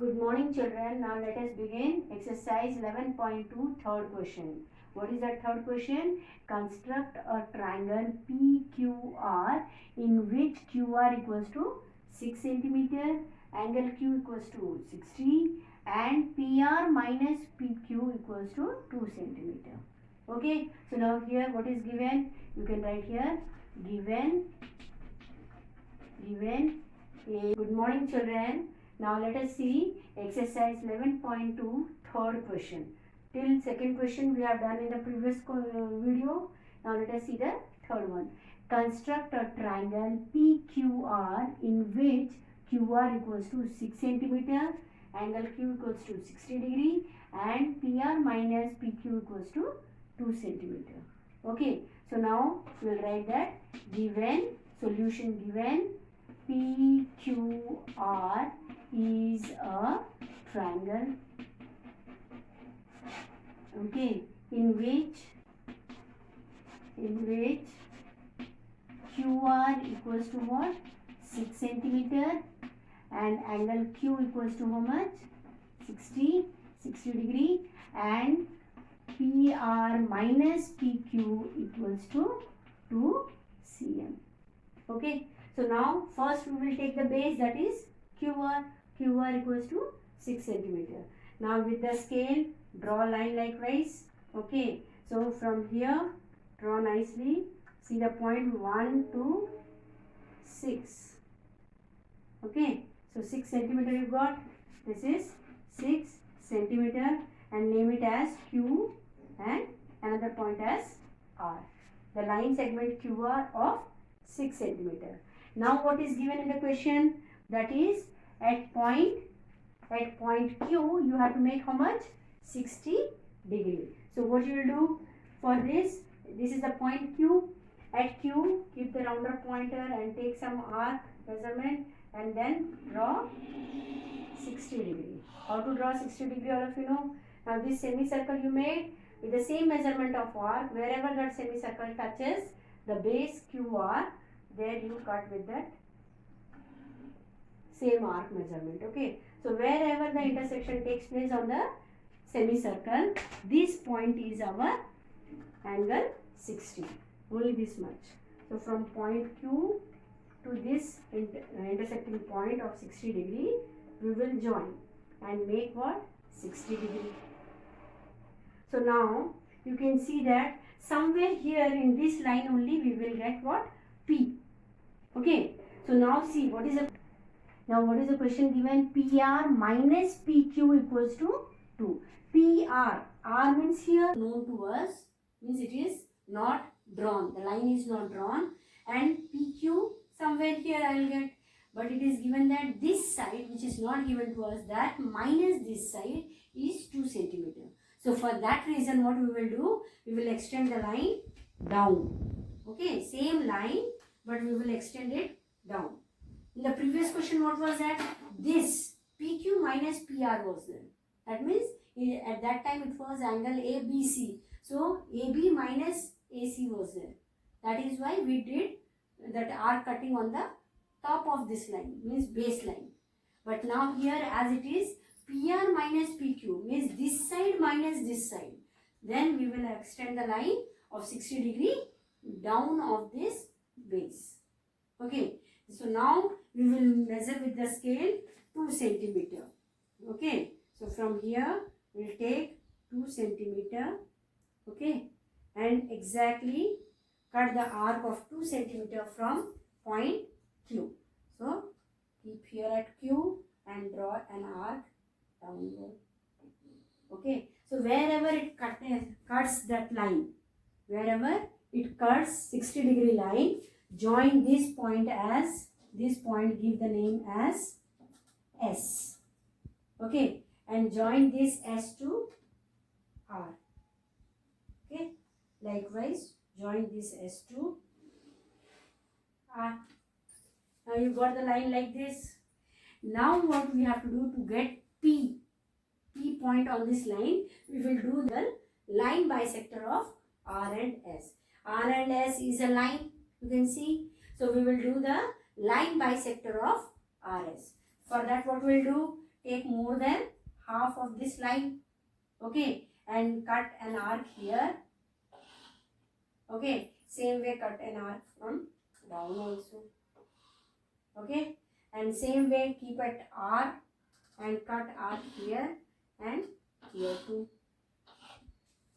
Good morning children. Now let us begin exercise 11.2 third question. What is that third question? Construct a triangle PQR in which QR equals to 6 centimeter, angle Q equals to 60 and PR minus PQ equals to 2 centimeter. Okay. So now here what is given? You can write here given a. Good morning children. Now let us see exercise 11.2 third question. Till second question we have done in the previous video. Now let us see the third one. Construct a triangle PQR in which QR equals to 6 centimeter, angle Q equals to 60 degree and PR minus PQ equals to 2 centimeter. Okay. So now we will write that given solution given PQR is a triangle, okay, in which QR equals to what? 6 centimeter and angle Q equals to how much? 60 degree and PR minus PQ equals to 2 cm. Okay. So now first we will take the base, that is QR equals to 6 centimeter. Now with the scale draw a line likewise. Okay. So from here draw nicely. See the point 1 to 6. Okay. So 6 centimeter you got. This is 6 centimeter and name it as Q and another point as R. The line segment QR of 6 centimeter. Now what is given in the question? That is at point Q you have to make how much? 60 degree. So what you will do for this? This is the point Q. At Q keep the rounder pointer and take some arc measurement and then draw 60 degree. How to draw 60 degree all of you know. Now this semicircle you made with the same measurement of arc, wherever that semicircle touches the base QR, there you cut with that same arc measurement. Okay. So wherever the intersection takes place on the semicircle, this point is our angle 60. Only this much. So from point Q to this intersecting point of 60 degree, we will join and make what? 60 degree. So now you can see that somewhere here in this line only we will get what? P. Okay. So now see what is the question given? PR minus PQ equals to 2. PR. R means here known to us, means it is not drawn. The line is not drawn. And PQ somewhere here I will get. But it is given that this side which is not given to us, that minus this side is 2 centimeter. So for that reason what we will do? We will extend the line down. Okay. Same line but we will extend it down. In the previous question what was that? This PQ minus PR was there. That means at that time it was angle ABC. So AB minus AC was there. That is why we did that arc cutting on the top of this line, means base line. But now here as it is PR minus PQ, means this side minus this side. Then we will extend the line of 60 degree down of this base. Okay. So now we will measure with the scale 2 centimeter. Okay. So from here we will take 2 centimeter. Okay. And exactly cut the arc of 2 centimeter from point Q. So keep here at Q and draw an arc downward. Okay. So wherever it cuts that line, wherever it cuts 60 degree line, join this point as, this point give the name as S. Okay. And join this S to R. Okay. Likewise join this S to R. Now you got the line like this. Now what we have to do to get P point on this line, we will do the line bisector of R and S. R and S is a line, you can see. So we will do the line bisector of RS. For that what we will do? take more than half of this line, okay, and cut an arc here, okay. Same way cut an arc from down also, okay, and same way keep at R and cut arc here and here too,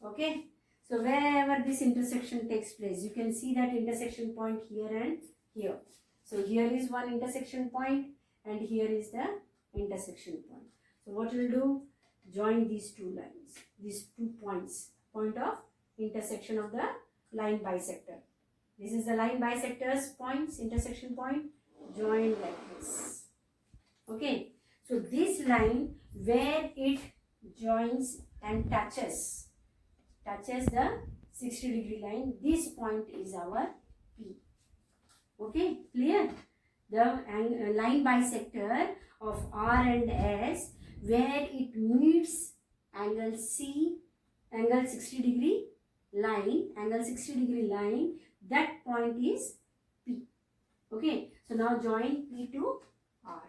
okay. So wherever this intersection takes place, you can see that intersection point here and here. So here is one intersection point and here is the intersection point. So what we'll do, join these two lines, these 2 points, point of intersection of the line bisector. This is the line bisector's points, intersection point, join like this, okay. So this line where it joins and touches the 60-degree line, this point is our P, okay, clear? The line bisector of R and S where it meets angle C, angle 60-degree line, that point is P, okay. So now join P to R,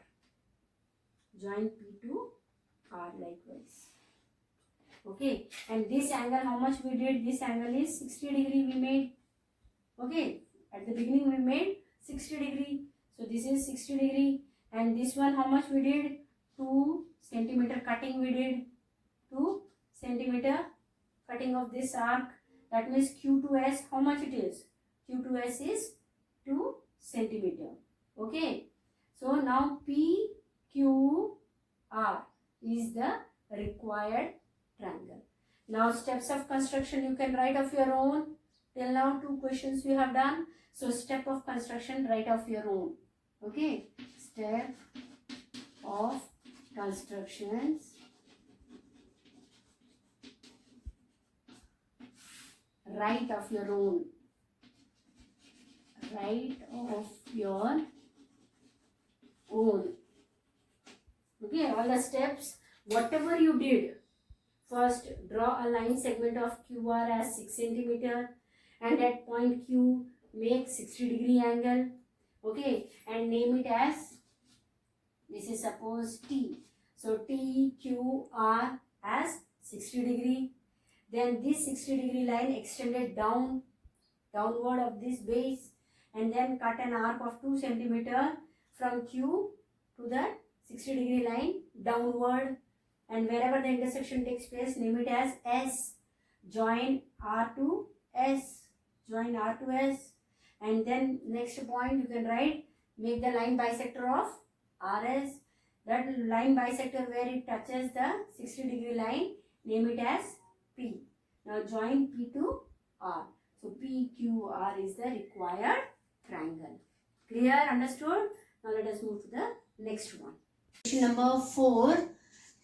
join P to R likewise, okay. And this angle, how much we did? This angle is 60 degree we made, okay. At the beginning we made 60 degree, so this is 60 degree. And this one, how much we did? 2 centimeter cutting we did, 2 centimeter cutting of this arc. That means Q to S, how much it is? Q to S is 2 centimeter, okay. So now P, Q, R is the required triangle. Now steps of construction you can write of your own. Till now 2 questions you have done. So step of construction, write of your own, okay. Step of constructions, write of your own, write of your own, okay. All the steps, whatever you did, first draw a line segment of QR as 6 centimeter and at point Q make 60 degree angle, okay, and name it as, this is suppose T. So T, Q, R as 60 degree. Then this 60 degree line extended downward of this base, and then cut an arc of 2 centimeter from Q to the 60 degree line downward, and wherever the intersection takes place, name it as S. Join R to S, join R to S, and then next point you can write, make the line bisector of RS. That line bisector where it touches the 60 degree line, name it as P. Now join P to R. So PQR is the required triangle. Clear? Understood? Now let us move to the next one. Question number 4.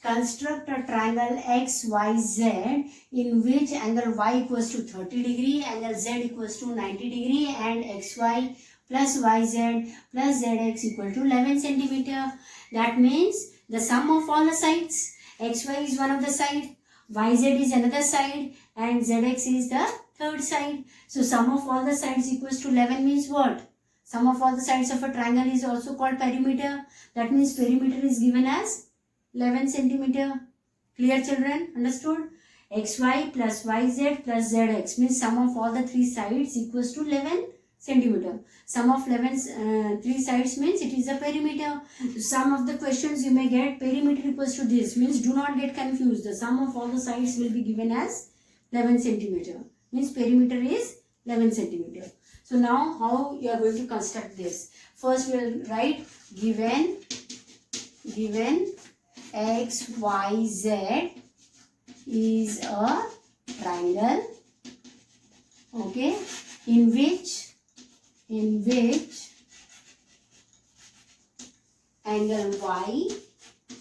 Construct a triangle XYZ in which angle Y equals to 30 degree, angle Z equals to 90 degree, and XY plus YZ plus ZX equal to 11 centimeter. That means the sum of all the sides. XY is one of the side, YZ is another side, and ZX is the third side. So sum of all the sides equals to 11 means what? Sum of all the sides of a triangle is also called perimeter. That means perimeter is given as 11 centimeter. Clear, children? Understood? XY plus YZ plus ZX means sum of all the 3 sides equals to 11 centimeter. Sum of 3 sides means it is a perimeter. Some of the questions you may get perimeter equals to this, means do not get confused. The sum of all the sides will be given as 11 centimeter. Means perimeter is 11 centimeter. So now how you are going to construct this? First we will write given XYZ is a triangle, okay, in which angle Y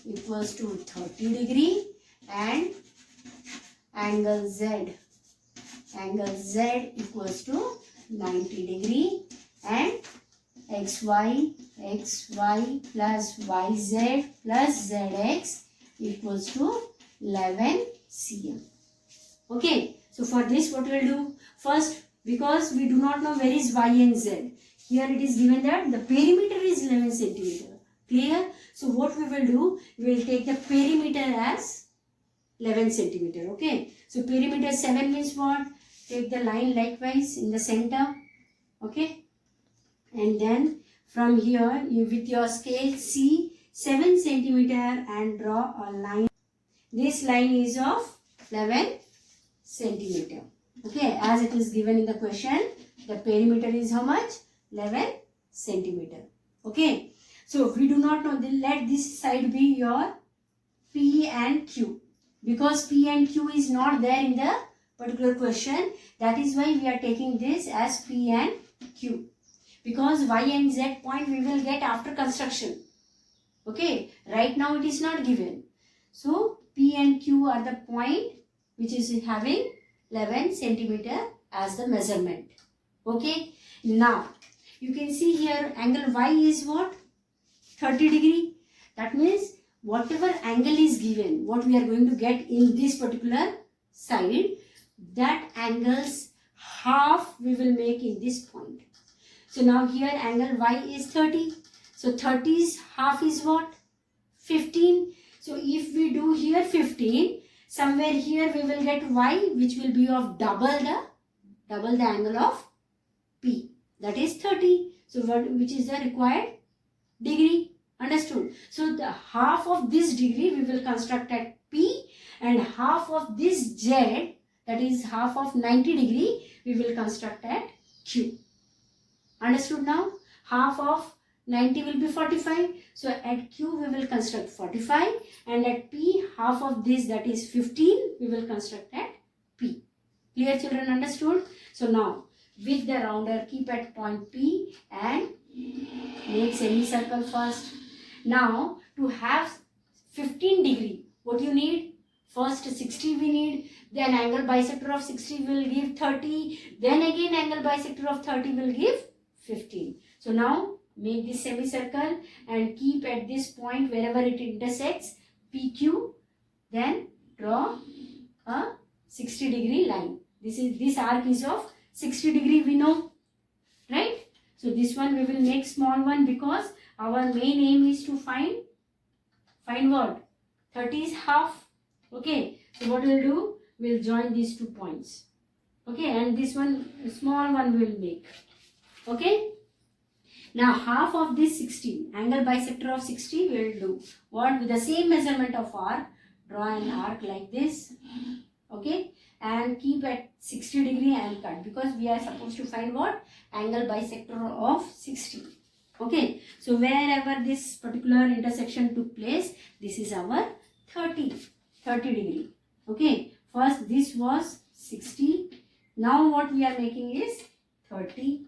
equals to 30 degree and angle Z equals to 90 degree, and XY plus YZ plus ZX equals to 11 cm. Okay, so for this what we will do? First, because we do not know where is Y and Z, here it is given that the perimeter is 11 centimeter. Clear? So what we will do, we will take the perimeter as 11 centimeter. Okay, so perimeter 7 means what? Take the line likewise in the center. Okay, and then from here you with your scale see 7 centimeter and draw a line. This line is of 11 centimeter. Okay, as it is given in the question, the perimeter is how much? 11 centimeter. Okay, so we do not know, then let this side be your P and Q, because P and Q is not there in the particular question. That is why we are taking this as P and Q, because Y and Z point we will get after construction. Okay, right now it is not given. So P and Q are the point which is having 11 centimeter as the measurement. Okay, now you can see here angle Y is what? 30 degree. That means whatever angle is given, what we are going to get in this particular side, that angle's half we will make in this point. So now here angle Y is 30. So 30's half is what? 15. So if we do here 15, somewhere here we will get Y, which will be of double the angle of P. That is 30. So which is the required degree? Understood? So the half of this degree we will construct at P, and half of this Z, that is half of 90 degree, we will construct at Q. Understood now? Half of 90 will be 45. So at Q we will construct 45, and at P half of this, that is 15, we will construct at P. Clear children? Understood? So now with the rounder keep at point P and make semicircle first. Now to have 15 degree, what you need? First 60 we need, then angle bisector of 60 will give 30, then again angle bisector of 30 will give 15. So now make this semicircle and keep at this point wherever it intersects PQ, then draw a 60 degree line. This arc is of 60 degree, we know, right? So this one we will make small one, because our main aim is to find what? 30 is half. Okay, so what we'll do, we'll join these 2 points. Okay, and this one, small one we'll make. Okay, now half of this 60, angle bisector of 60 we'll do what? With the same measurement of arc, draw an arc like this. Okay, and keep at 60 degree and cut, because we are supposed to find what? Angle bisector of 60. Okay, so wherever this particular intersection took place, this is our 30 degree. Okay, first this was 60. Now what we are making is 30.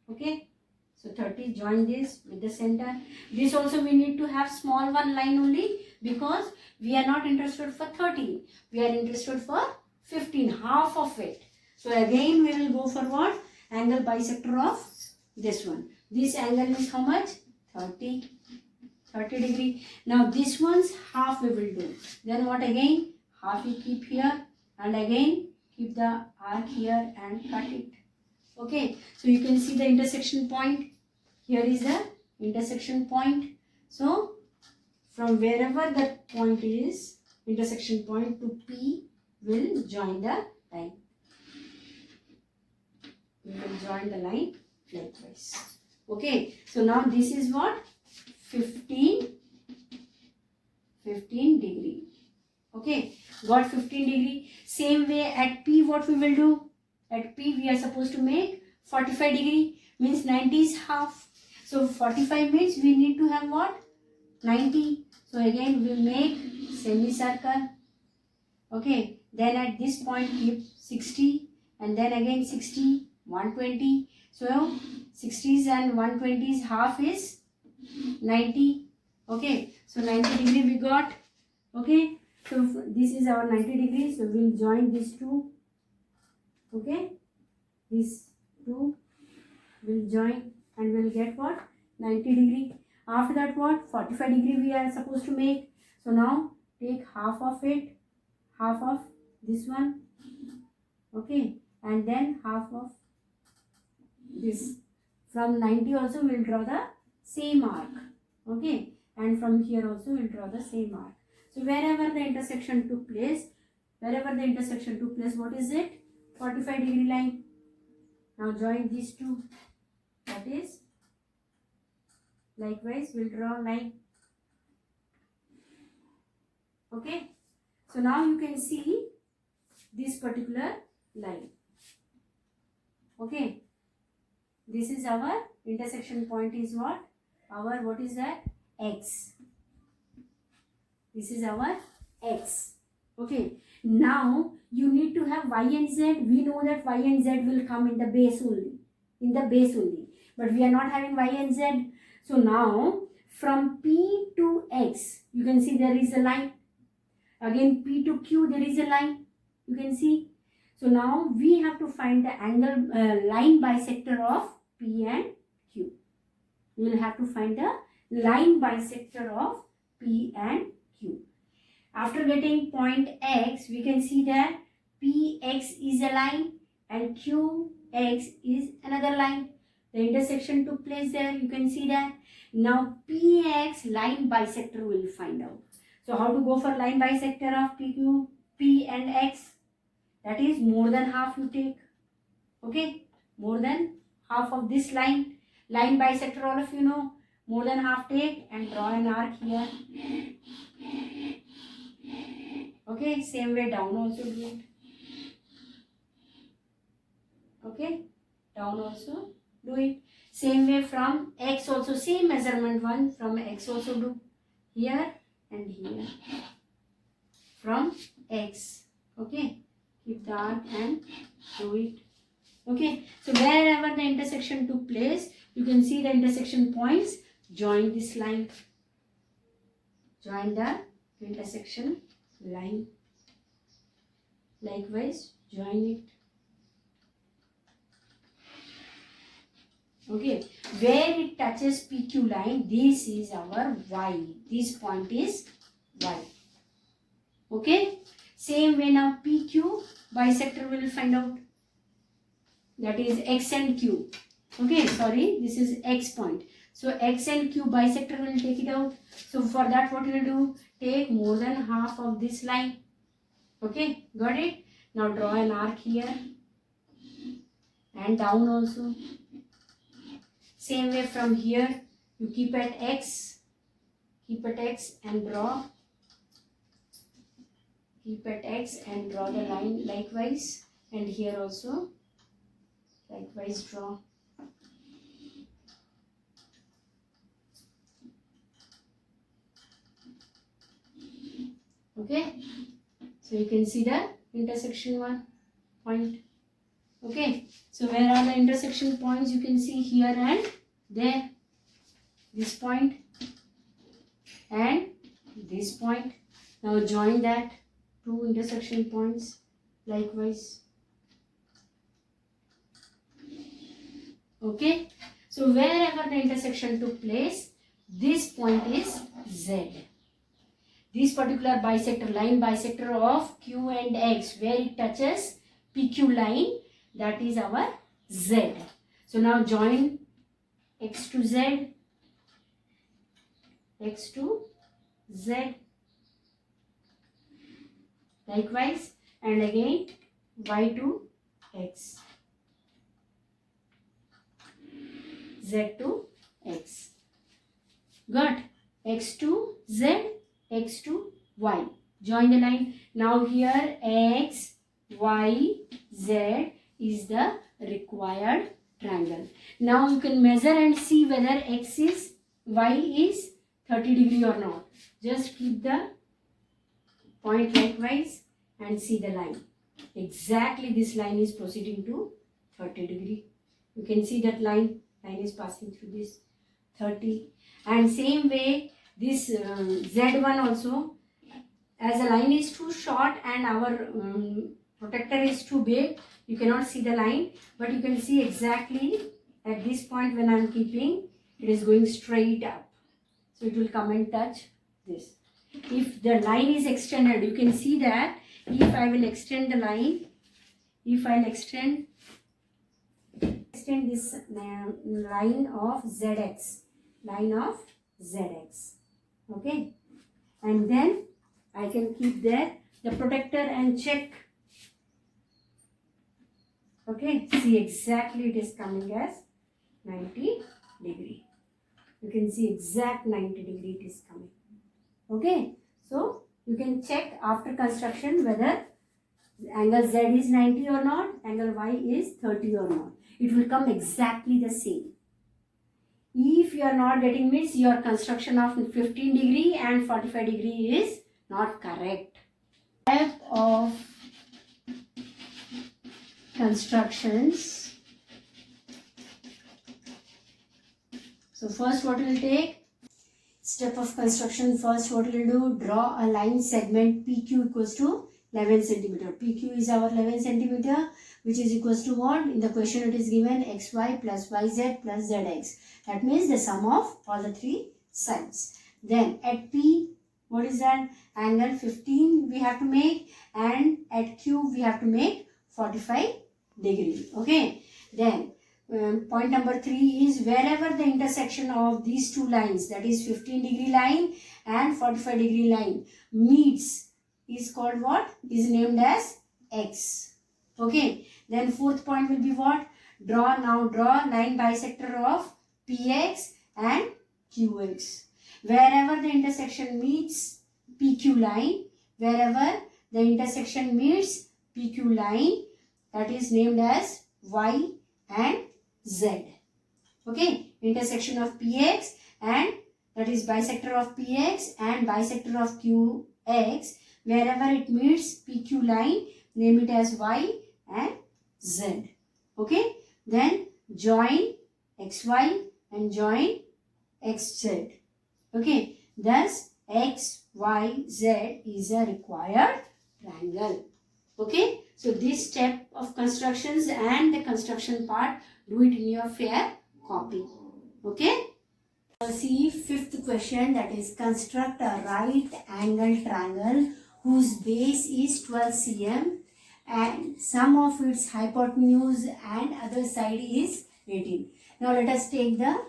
Okay, so 30, join this with the center. This also we need to have small one line only, because we are not interested for 30. We are interested for 15, half of it. So again we will go for what? Angle bisector of this one. This angle is how much? 30 degree. Now this one's half we will do. Then what again? Half we keep here, and again keep the arc here and cut it. Okay, so you can see the intersection point. Here is the intersection point. So from wherever that point is, intersection point to P, will join the line. We will join the line likewise. Okay, so now this is what? 15 degree. Okay, got 15 degree. Same way at P, what we will do? At P we are supposed to make 45 degree, means 90 is half. So 45 means we need to have what? 90. So again we make semicircle. Okay, then at this point keep 60, and then again 60, 120. So 60s and 120s half is 90. Okay, so 90 degree we got. Okay, so this is our 90 degrees. So we'll join these two. Okay, these two will join and we'll get what? 90 degree. After that what? 45 degree we are supposed to make. So now take half of it, half of this one. Okay, and then half of this. From 90 also we'll draw the same arc. Okay, and from here also we'll draw the same arc. So wherever the intersection took place, what is it? 45-degree line. Now join these two. That is, likewise we'll draw a line. Okay. So now you can see this particular line. Okay. This is our intersection point is what? What is that? X. This is our X. Okay. Now you need to have Y and Z. We know that Y and Z will come in the base only. But we are not having Y and Z. So now from P to X, you can see there is a line. Again P to Q, there is a line. You can see. So now we have to find the angle line bisector of P and Q. We will have to find the line bisector of P and Q. After getting point X, we can see that PX is a line and QX is another line. The intersection took place there. You can see that. Now PX line bisector will find out. So how to go for line bisector of PQ, P and X? That is more than half you take. Okay, more than half of this line. Line bisector, all of you know. More than half take and draw an arc here. Okay, same way down also do it. Okay, down also do it. Same way from X also, same measurement one. From X also do. Here and here. From X. Okay, keep the arc and do it. Okay, so wherever the intersection took place, you can see the intersection points. Join this line. Join the intersection line. Likewise, join it. Okay, where it touches PQ line, this is our Y. This point is Y. Okay, same way now PQ bisector will find out. That is X and Q. Okay, sorry, this is X point. So X and Q bisector will take it out. So for that, what you will do? Take more than half of this line. Okay, got it? Now draw an arc here and down also. Same way from here, you keep at X and draw. Keep at X and draw the line likewise. And here also, likewise draw. Okay, so you can see the intersection one point. Okay, so where are the intersection points? You can see here and there. This point and this point. Now join that two intersection points likewise. Okay, so wherever the intersection took place, this point is Z. This particular bisector, line bisector of Q and X, where it touches PQ line, that is our Z. So now join X to Z, X to Z, likewise, and again Y to X, Z to X. Got X to Z, X to Y. Join the line. Now here X, Y, Z is the required triangle. Now you can measure and see whether X is, Y is 30 degree or not. Just keep the point likewise and see the line. Exactly this line is proceeding to 30 degree. You can see that line is passing through this 30. And same way this Z1 also, as the line is too short and our protector is too big, you cannot see the line, but you can see exactly at this point when I am keeping, it is going straight up. So it will come and touch this. If the line is extended, you can see that if I will extend the line, if I will extend this line of ZX, Okay, and then I can keep there the protector and check. Okay, see exactly it is coming as 90 degree. You can see exact 90 degree it is coming. Okay, so you can check after construction whether angle Z is 90 or not, angle Y is 30 or not. It will come exactly the same. If you are not getting, means your construction of 15 degree and 45 degree is not correct. Type of constructions. So first what will take? Step of construction, first what will do? Draw a line segment PQ equals to 11 centimeter. PQ is our 11 centimeter, which is equals to what? In the question it is given xy plus yz plus zx. That means the sum of all the three sides. Then at P, what is that? Angle 15 we have to make, and at Q we have to make 45 degree. Okay. Then point number 3 is wherever the intersection of these two lines, that is 15 degree line and 45 degree line, meets is called what? Is named as X. Okay. Then fourth point will be what? Draw line bisector of PX and QX. Wherever the intersection meets PQ line, wherever the intersection meets PQ line, that is named as Y and Z. Okay, intersection of PX and that is bisector of PX and bisector of QX. Wherever it meets PQ line, name it as Y and Z. Okay, then join XY and join XZ. Okay, thus XYZ is a required triangle. Okay, so this step of constructions and the construction part, do it in your fair copy. Okay. See fifth question, that is construct a right angle triangle whose base is 12 cm and sum of its hypotenuse and other side is 18. Now let us take the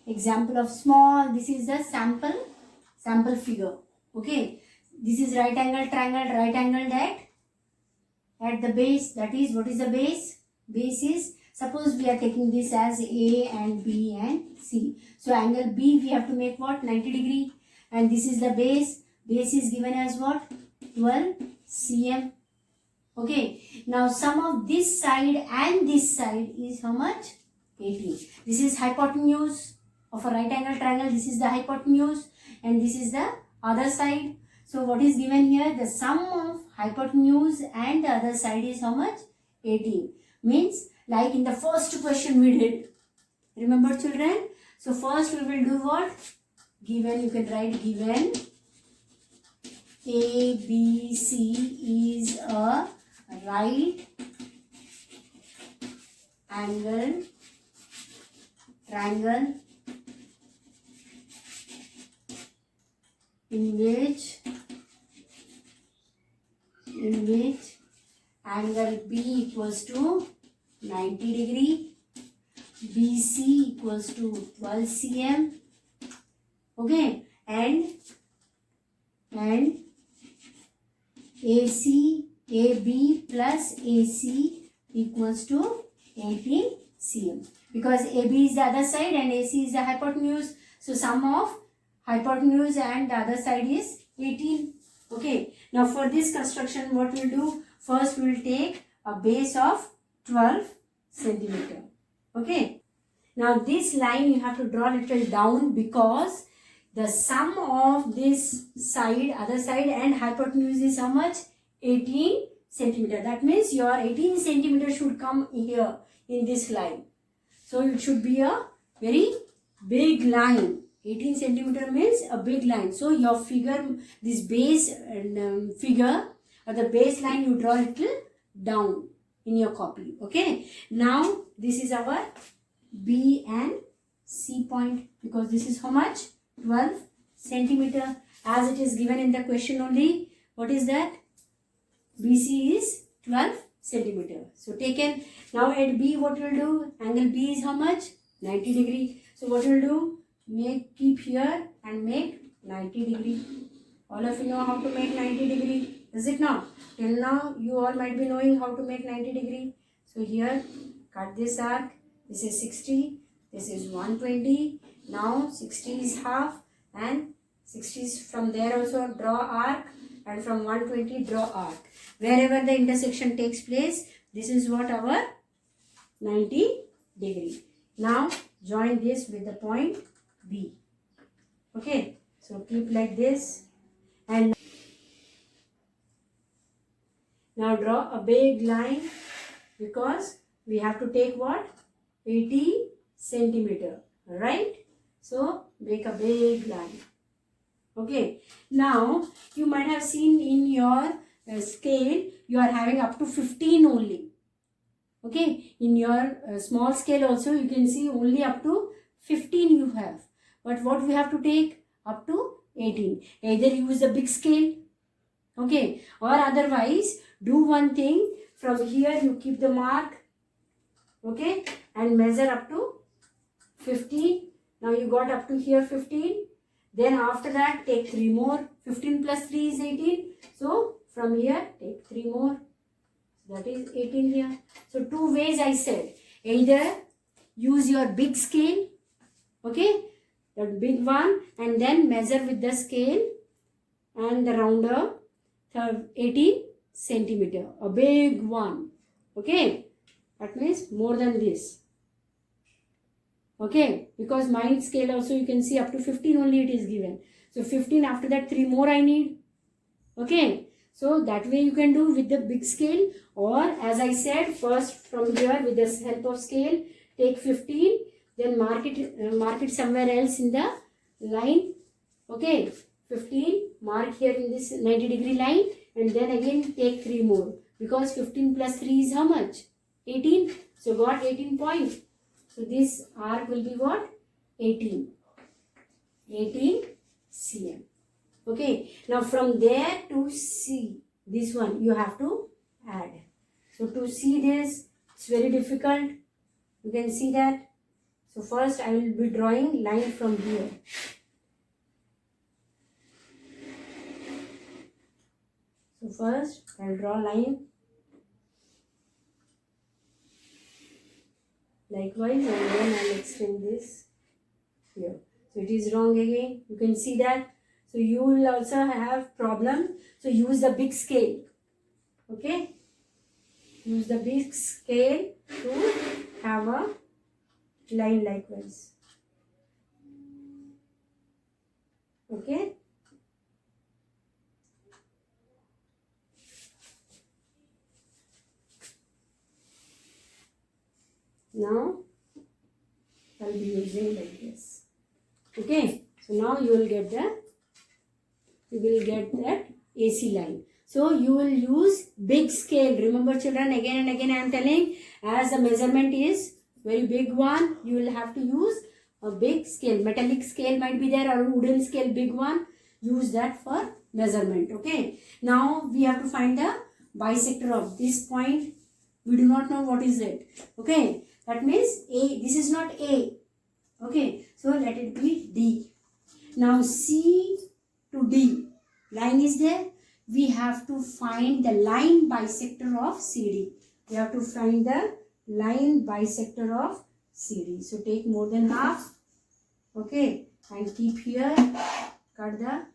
example of small, this is the sample figure. Okay, this is right angle triangle, right angled at the base, that is, what is the base? Base is, suppose we are taking this as A and B and C. So angle B we have to make what? 90 degree. And this is the base. Base is given as what? 12 cm. Okay. Now sum of this side and this side is how much? 18. This is hypotenuse of a right angle triangle. This is the hypotenuse and this is the other side. So what is given here? The sum of hypotenuse and the other side is how much? 18. Means like in the first question we did. Remember children? So first we will do what? Given, you can write given ABC is a right angle triangle in which angle B equals to 90 degree, BC equals to 12 cm, okay, and AB plus AC equals to 18 cm, because AB is the other side and AC is the hypotenuse. So sum of hypotenuse and the other side is 18. Okay. Now for this construction, what we'll do? First we will take a base of 12 centimeter. Okay. Now this line you have to draw a little down, because the sum of this side, other side and hypotenuse is how much? 18 centimeter. That means your 18 centimeter should come here in this line. So it should be a very big line. 18 centimeter means a big line. So your figure, this base figure or the baseline, you draw a little down in your copy. Okay. Now this is our B and C point, because this is how much? 12 centimeter, as it is given in the question only. What is that? BC is 12 centimeter. So taken. Now at B, what will do? Angle B is how much? 90 degree. So what will do? Keep here and make 90 degree. All of you know how to make 90 degree, is it not? Till now you all might be knowing how to make 90 degree. So here cut this arc. This is 60. This is 120. Now 60 is half and 60 is from there also draw arc, and from 120 draw arc. Wherever the intersection takes place, this is what our 90 degree. Now join this with the point B. Okay, so keep like this and now draw a big line, because we have to take what? 80 centimeter, right? So make a big line. Okay, now you might have seen in your scale you are having up to 15 only. Okay, in your small scale also you can see only up to 15 you have. But what we have to take? Up to 18. Either use the big scale, okay, or otherwise do one thing. From here you keep the mark, okay, and measure up to 15. Now you got up to here 15. Then after that take 3 more. 15 plus 3 is 18. So from here take 3 more. That is 18 here. So 2 ways I said. Either use your big scale, okay, that big one, and then measure with the scale and the rounder 18 centimeter, a big one. Okay, that means more than this. Okay, because mine scale also you can see up to 15 only it is given. So 15, after that 3 more I need. Okay, so that way you can do with the big scale, or as I said, first from here with the help of scale take 15, then mark it somewhere else in the line. Okay, 15, mark here in this 90 degree line, and then again take 3 more, because 15 plus 3 is how much? 18. So got 18 points. So this arc will be what? 18 cm. Okay, now from there to C, this one you have to add. So to see this, it's very difficult. You can see that. So first I will be drawing line from here. So first I will draw line. Likewise, and then I will extend this here. So it is wrong again. You can see that. So you will also have problem. So use the big scale. Okay. Use the big scale to have a line likewise. Okay. Now I'll be using like this. Okay. So now you will get that AC line. So you will use big scale. Remember children, again and again I am telling, as the measurement is very big one, you will have to use a big scale. Metallic scale might be there, or wooden scale, big one. Use that for measurement. Okay. Now we have to find the bisector of this point. We do not know what is it. Okay. That means A. This is not A. Okay. So let it be D. Now C to D. Line is there. We have to find the line bisector of CD. We have to find the line bisector of CD. So take more than half. Okay. And keep here. Cut the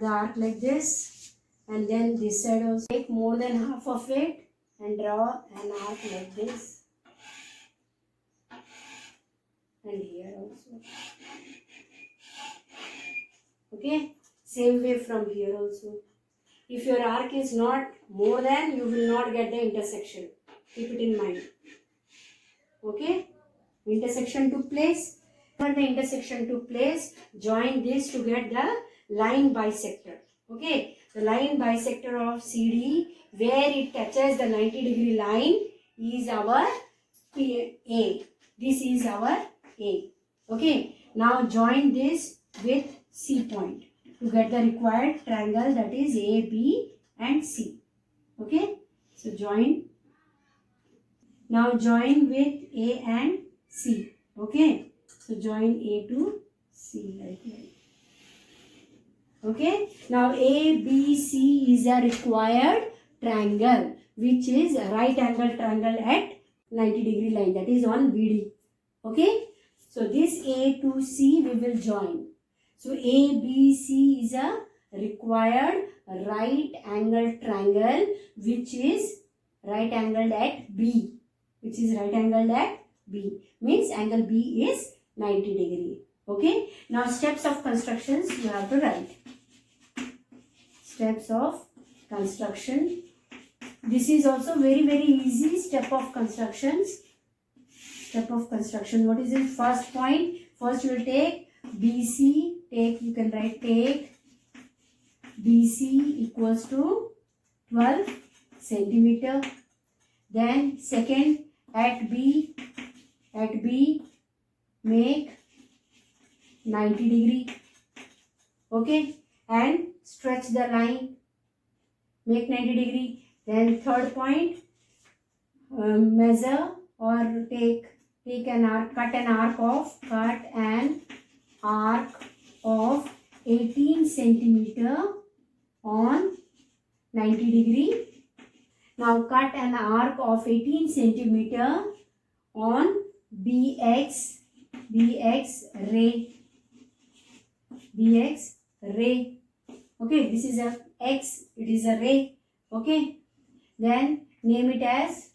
arc like this. And then this side also. Take more than half of it and draw an arc like this. And here also. Okay, same way from here also. If your arc is not more than, you will not get the intersection. Keep it in mind. Okay, intersection took place. When the intersection took place, join this to get the line bisector. Okay, the line bisector of CD, where it touches the 90 degree line, is our A. This is our A. Okay, now join this with C point to get the required triangle, that is A, B and C. Okay, so join. Now join with A and C. Okay, so join A to C like that. Okay. Now ABC is a required triangle, which is a right angle triangle at 90-degree line, that is on BD. Okay. So this A to C we will join. So ABC is a required right angle triangle which is right angled at B. Which is right angled at B. Means angle B is 90 degree. Okay. Now steps of constructions you have to write. Steps of construction. This is also very easy step of constructions. Step of construction. What is it? First point. First you will take BC. You can write take BC equals to 12 centimeter. Then second, at B make 90 degree. Okay. And stretch the line, make 90 degree. Then third point, measure or take an arc, cut an arc of 18 centimeter on 90 degree. Now cut an arc of 18 centimeter on BX ray. Okay, this is a X, it is a ray. Okay, then name it as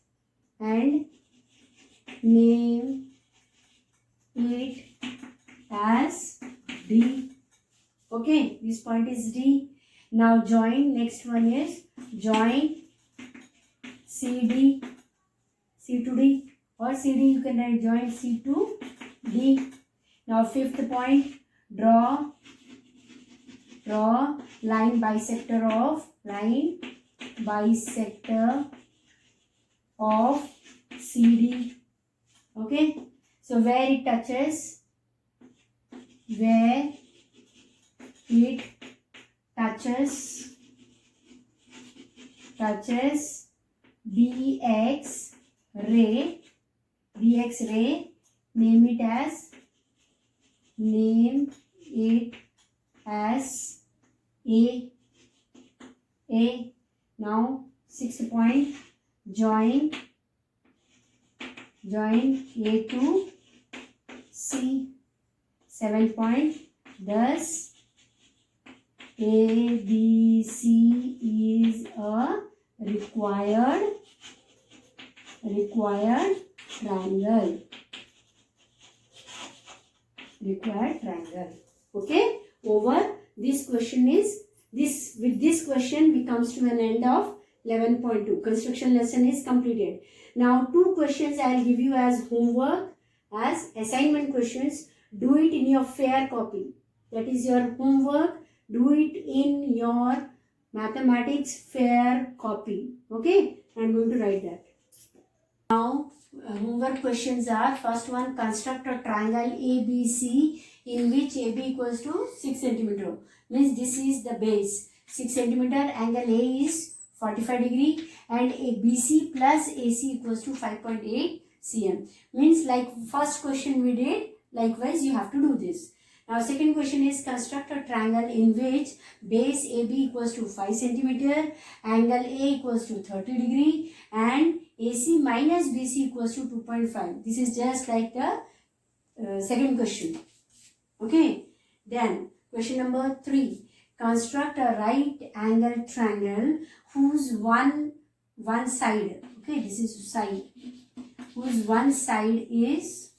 D. Okay, this point is D. Now join, next one is join CD, C to D, or CD you can write join C to D. Now fifth point, draw line bisector of CD. Okay, so where it touches BX ray, name it as A. Now sixth point, join A to C. Seventh point, thus ABC is a required triangle. Okay, over. This question is this. With this question we comes to an end of 11.2. Construction lesson is completed. Now 2 questions I will give you as homework, as assignment questions. Do it in your fair copy. That is your homework. Do it in your mathematics fair copy. Okay, I am going to write that. Now homework questions are: first one, construct a triangle ABC in which AB equals to 6 centimeter. Means this is the base, 6 centimeter, angle A is 45 degree, and ABC plus AC equals to 5.8 cm. Means like first question we did, likewise you have to do this. Now second question is construct a triangle in which base AB equals to 5 centimeter, angle A equals to 30 degree, and AC minus BC equals to 2.5. This is just like the second question. Okay. Then question number 3. Construct a right angle triangle whose one side, okay, this is side, whose one side is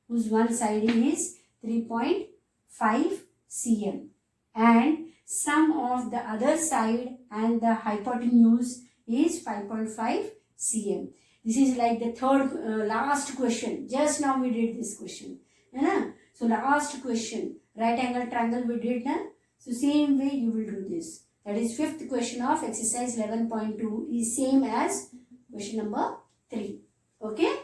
3.5 cm, and sum of the other side and the hypotenuse is 5.5 cm. This is like the third last question. Just now we did this question. So last question, right angle triangle we did. So same way you will do this. That is fifth question of exercise 11.2 is same as question number 3. Okay.